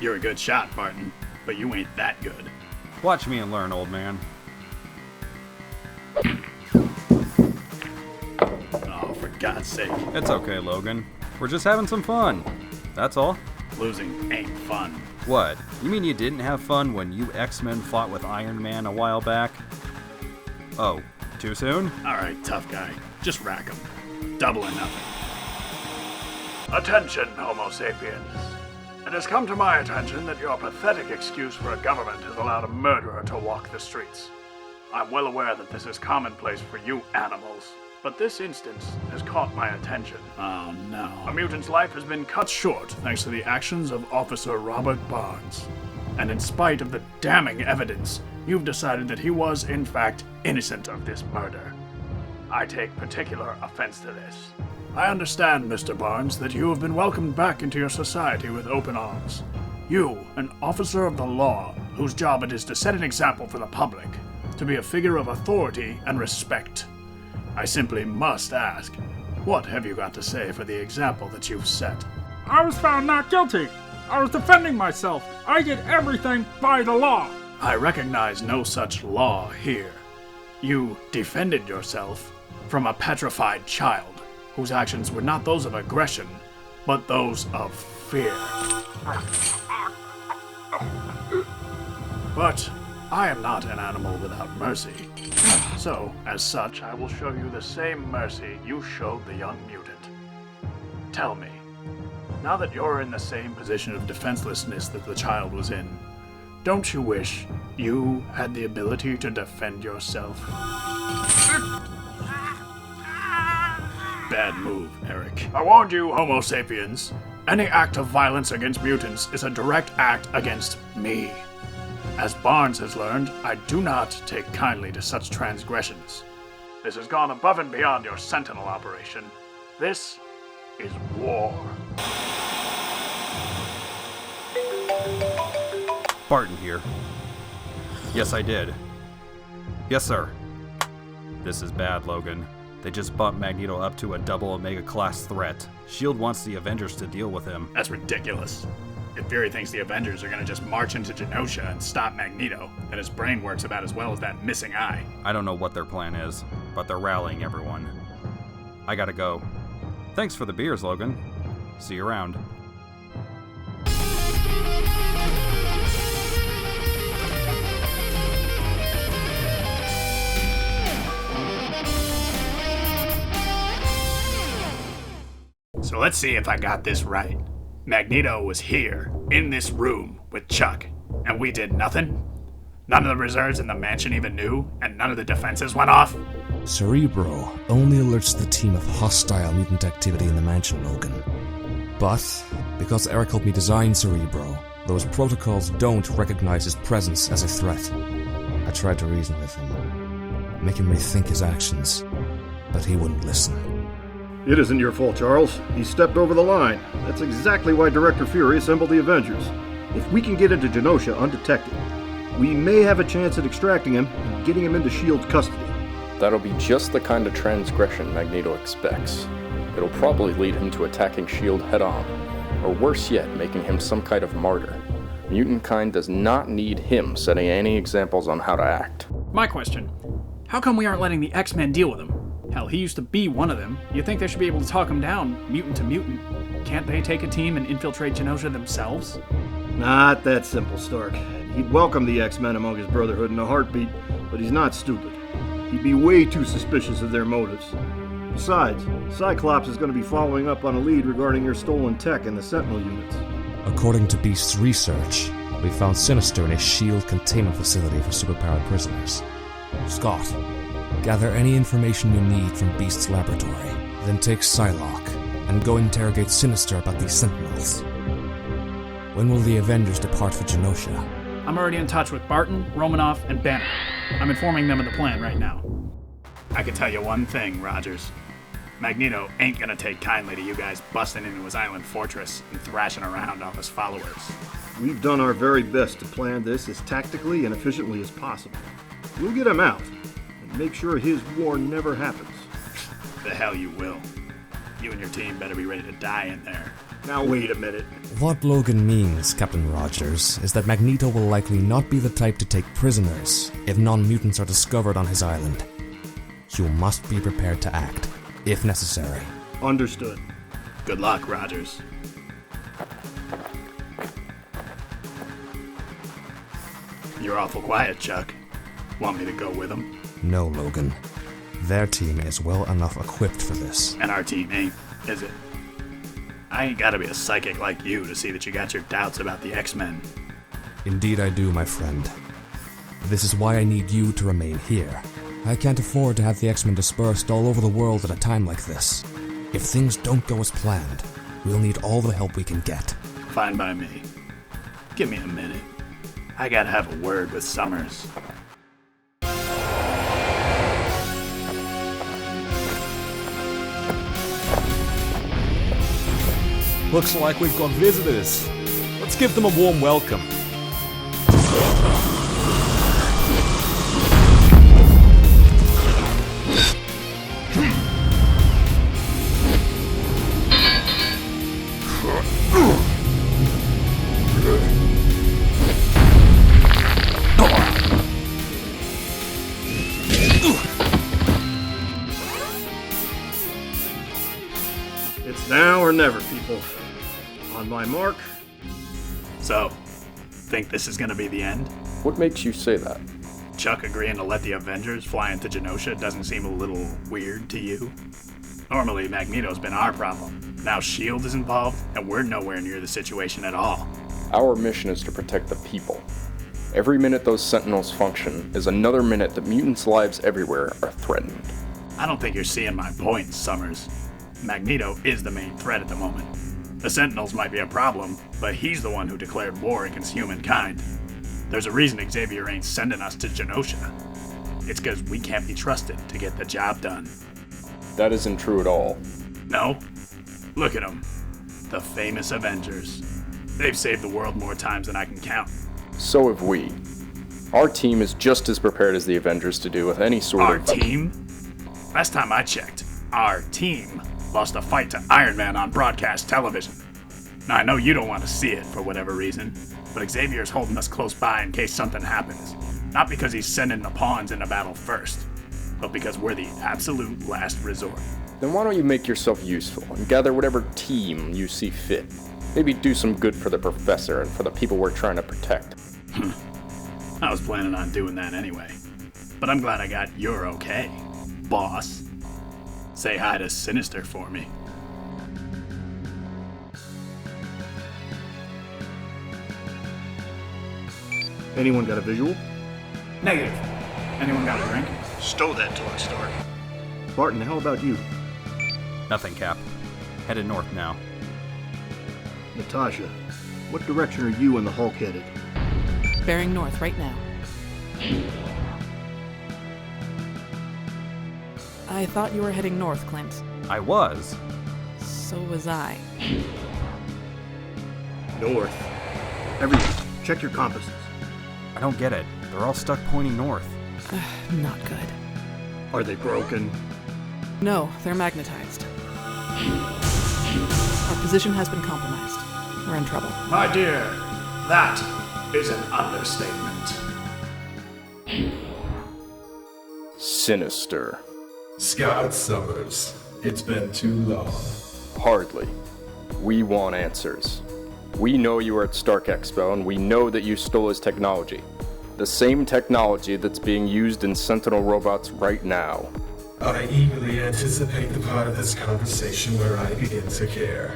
You're a good shot, Barton, but you ain't that good. Watch me and learn, old man. Oh, for God's sake. It's okay, Logan. We're just having some fun. That's all. Losing ain't fun. What? You mean you didn't have fun when you X-Men fought with Iron Man a while back? Oh, too soon? Alright, tough guy. Just rack 'em. Double or nothing. Attention, Homo sapiens. It has come to my attention that your pathetic excuse for a government has allowed a murderer to walk the streets. I'm well aware that this is commonplace for you animals, but this instance has caught my attention. Oh no. A mutant's life has been cut short thanks to the actions of Officer Robert Barnes. And in spite of the damning evidence, you've decided that he was, in fact, innocent of this murder. I take particular offense to this. I understand, Mr. Barnes, that you have been welcomed back into your society with open arms. You, an officer of the law, whose job it is to set an example for the public, to be a figure of authority and respect. I simply must ask, what have you got to say for the example that you've set? I was found not guilty. I was defending myself. I did everything by the law. I recognize no such law here. You defended yourself from a petrified child, whose actions were not those of aggression, but those of fear. But I am not an animal without mercy. So, as such, I will show you the same mercy you showed the young mutant. Tell me, now that you're in the same position of defenselessness that the child was in, don't you wish you had the ability to defend yourself? Bad move, Eric. I warned you, Homo sapiens. Any act of violence against mutants is a direct act against me. As Barnes has learned, I do not take kindly to such transgressions. This has gone above and beyond your Sentinel operation. This is war. Barton here. Yes, I did. Yes, sir. This is bad, Logan. They just bumped Magneto up to a double Omega-class threat. S.H.I.E.L.D. wants the Avengers to deal with him. That's ridiculous. If Fury thinks the Avengers are gonna just march into Genosha and stop Magneto, then his brain works about as well as that missing eye. I don't know what their plan is, but they're rallying everyone. I gotta go. Thanks for the beers, Logan. See you around. So let's see if I got this right. Magneto was here, in this room, with Chuck, and we did nothing? None of the reserves in the mansion even knew, and none of the defenses went off? Cerebro only alerts the team of hostile mutant activity in the mansion, Logan. But, because Eric helped me design Cerebro, those protocols don't recognize his presence as a threat. I tried to reason with him, make him rethink his actions, but he wouldn't listen. It isn't your fault, Charles. He stepped over the line. That's exactly why Director Fury assembled the Avengers. If we can get into Genosha undetected, we may have a chance at extracting him and getting him into S.H.I.E.L.D.'s custody. That'll be just the kind of transgression Magneto expects. It'll probably lead him to attacking S.H.I.E.L.D. head-on, or worse yet, making him some kind of martyr. Mutant kind does not need him setting any examples on how to act. My question, how come we aren't letting the X-Men deal with him? Hell, he used to be one of them. You think they should be able to talk him down, mutant to mutant? Can't they take a team and infiltrate Genosha themselves? Not that simple, Stark. He'd welcome the X-Men among his Brotherhood in a heartbeat, but he's not stupid. He'd be way too suspicious of their motives. Besides, Cyclops is going to be following up on a lead regarding your stolen tech in the Sentinel units. According to Beast's research, we found Sinister in a S.H.I.E.L.D. containment facility for superpowered prisoners. Scott, gather any information you need from Beast's laboratory, then take Psylocke and go interrogate Sinister about these Sentinels. When will the Avengers depart for Genosha? I'm already in touch with Barton, Romanoff, and Banner. I'm informing them of the plan right now. I can tell you one thing, Rogers. Magneto ain't gonna take kindly to you guys busting into his island fortress and thrashing around all his followers. We've done our very best to plan this as tactically and efficiently as possible. We'll get him out and make sure his war never happens. The hell you will. You and your team better be ready to die in there. Now wait a minute. What Logan means, Captain Rogers, is that Magneto will likely not be the type to take prisoners if non-mutants are discovered on his island. You must be prepared to act, if necessary. Understood. Good luck, Rogers. You're awful quiet, Chuck. Want me to go with them? No, Logan. Their team is well enough equipped for this. And our team ain't, is it? I ain't gotta be a psychic like you to see that you got your doubts about the X-Men. Indeed I do, my friend. This is why I need you to remain here. I can't afford to have the X-Men dispersed all over the world at a time like this. If things don't go as planned, we'll need all the help we can get. Fine by me. Give me a minute. I gotta have a word with Summers. Looks like we've got visitors. Let's give them a warm welcome. It's now or never, people. On my mark. So, think this is gonna be the end? What makes you say that? Chuck agreeing to let the Avengers fly into Genosha doesn't seem a little weird to you? Normally, Magneto's been our problem. Now S.H.I.E.L.D. is involved, and we're nowhere near the situation at all. Our mission is to protect the people. Every minute those Sentinels function is another minute that mutants' lives everywhere are threatened. I don't think you're seeing my point, Summers. Magneto is the main threat at the moment. The Sentinels might be a problem, but he's the one who declared war against humankind. There's a reason Xavier ain't sending us to Genosha. It's because we can't be trusted to get the job done. That isn't true at all. No? Look at them. The famous Avengers. They've saved the world more times than I can count. So have we. Our team is just as prepared as the Avengers to deal with any sort Our of... team? Last time I checked, our team lost a fight to Iron Man on broadcast television. Now, I know you don't want to see it for whatever reason, but Xavier's holding us close by in case something happens. Not because he's sending the pawns into battle first, but because we're the absolute last resort. Then why don't you make yourself useful and gather whatever team you see fit? Maybe do some good for the professor and for the people we're trying to protect. I was planning on doing that anyway. But I'm glad I got your okay, boss. Say hi to Sinister for me. Anyone got a visual? Negative. Anyone got a drink? Stow that talk, Stark. Barton, how about you? Nothing, Cap. Headed north now. Natasha, what direction are you and the Hulk headed? Bearing north right now. I thought you were heading north, Clint. I was. So was I. North. Everyone, check your compasses. I don't get it. They're all stuck pointing north. Not good. Are they broken? No, they're magnetized. Our position has been compromised. We're in trouble. My dear, that is an understatement. Sinister. Scott Summers, it's been too long. Hardly. We want answers. We know you were at Stark Expo, and we know that you stole his technology. The same technology that's being used in Sentinel robots right now. I eagerly anticipate the part of this conversation where I begin to care.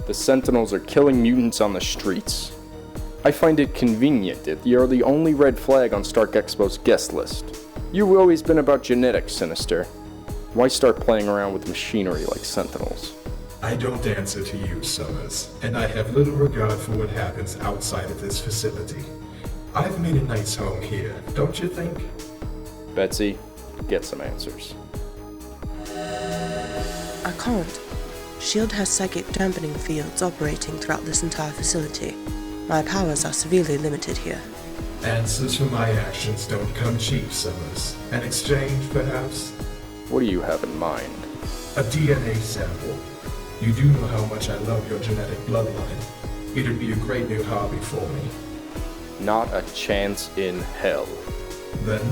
The Sentinels are killing mutants on the streets. I find it convenient that you're the only red flag on Stark Expo's guest list. You've always been about genetics, Sinister. Why start playing around with machinery like Sentinels? I don't answer to you, Summers, and I have little regard for what happens outside of this facility. I've made a nice home here, don't you think? Betsy, get some answers. I can't. S.H.I.E.L.D. has psychic dampening fields operating throughout this entire facility. My powers are severely limited here. Answers for my actions don't come cheap, Summers. An exchange, perhaps? What do you have in mind? A DNA sample. You do know how much I love your genetic bloodline. It'd be a great new hobby for me. Not a chance in hell. Then,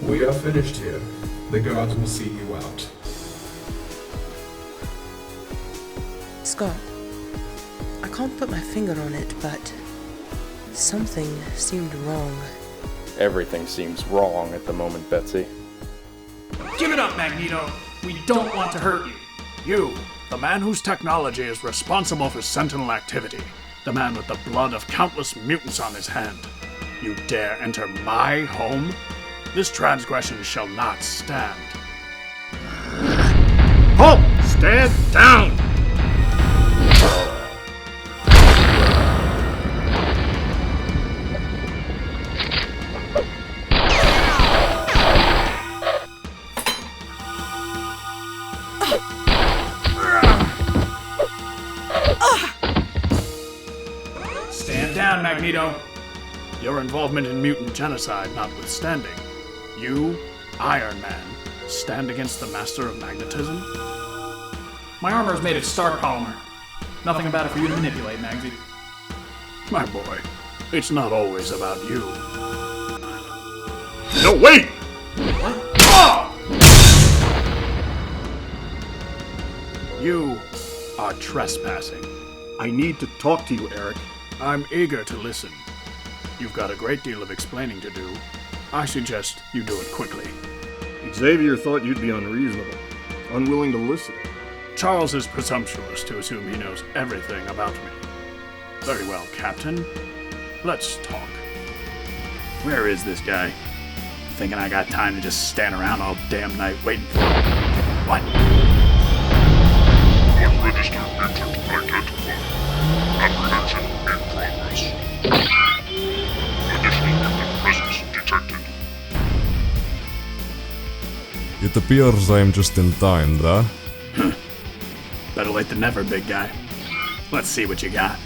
we are finished here. The gods will see you out. Scott, I can't put my finger on it, but something seemed wrong. Everything seems wrong at the moment, Betsy. Give it up, Magneto. We don't want to hurt you. You, the man whose technology is responsible for Sentinel activity, the man with the blood of countless mutants on his hand. You dare enter my home? This transgression shall not stand. Halt! Stand down! Stand down, Magneto. Your involvement in mutant genocide notwithstanding, you, Iron Man, stand against the master of magnetism? My armor is made of star polymer. Nothing about it for you to manipulate, Magsy. My boy, it's not always about you. No, wait! You are trespassing. I need to talk to you, Eric. I'm eager to listen. You've got a great deal of explaining to do. I suggest you do it quickly. Xavier thought you'd be unreasonable, unwilling to listen. Charles is presumptuous to assume he knows everything about me. Very well, Captain. Let's talk. Where is this guy? Thinking I got time to just stand around all damn night waiting for him? What? Unregistered mutant identified. Apprehension in progress. Additional mutant presence detected. It appears I'm just in time, da? Better late than never, big guy. Let's see what you got.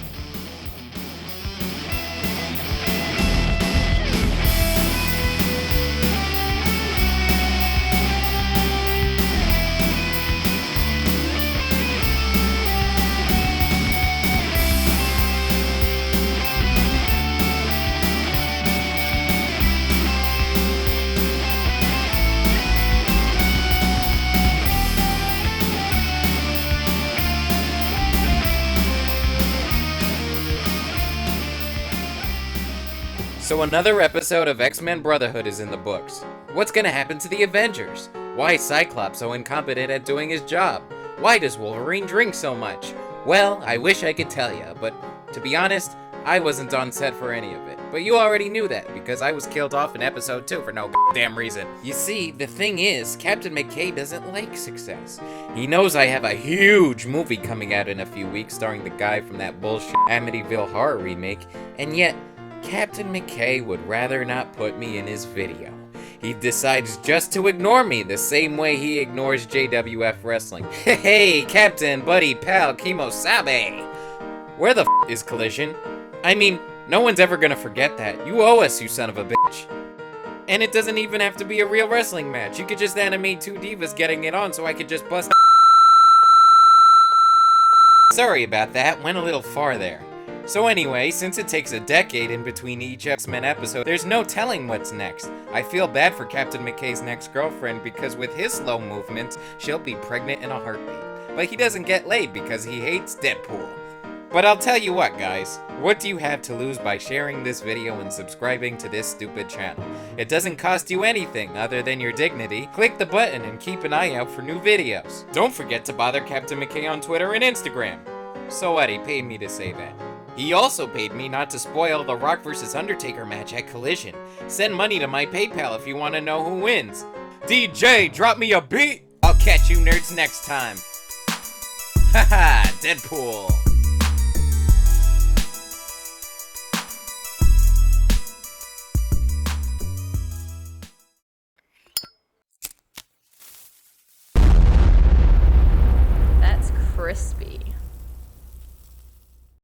So another episode of X-Men Brotherhood is in the books. What's gonna happen to the Avengers? Why is Cyclops so incompetent at doing his job? Why does Wolverine drink so much? Well, I wish I could tell ya, but to be honest, I wasn't on set for any of it. But you already knew that, because I was killed off in episode 2 for no damn reason. You see, the thing is, Captain McKay doesn't like success. He knows I have a huge movie coming out in a few weeks starring the guy from that bullshit Amityville Horror remake, and yet, Captain McKay would rather not put me in his video. He decides just to ignore me the same way he ignores JWF Wrestling. Hey, Captain, buddy, pal, Kimosabe! Where the f is Collision? I mean, no one's ever gonna forget that. You owe us, you son of a bitch. And it doesn't even have to be a real wrestling match. You could just animate two divas getting it on so I could just bust. Sorry about that, went a little far there. So anyway, since it takes a decade in between each X-Men episode, there's no telling what's next. I feel bad for Captain McKay's next girlfriend because with his slow movements, she'll be pregnant in a heartbeat. But he doesn't get laid because he hates Deadpool. But I'll tell you what, guys. What do you have to lose by sharing this video and subscribing to this stupid channel? It doesn't cost you anything other than your dignity. Click the button and keep an eye out for new videos. Don't forget to bother Captain McKay on Twitter and Instagram. So what, he paid me to say that. He also paid me not to spoil the Rock vs. Undertaker match at Collision. Send money to my PayPal if you want to know who wins. DJ, drop me a beat! I'll catch you nerds next time. Haha, Deadpool.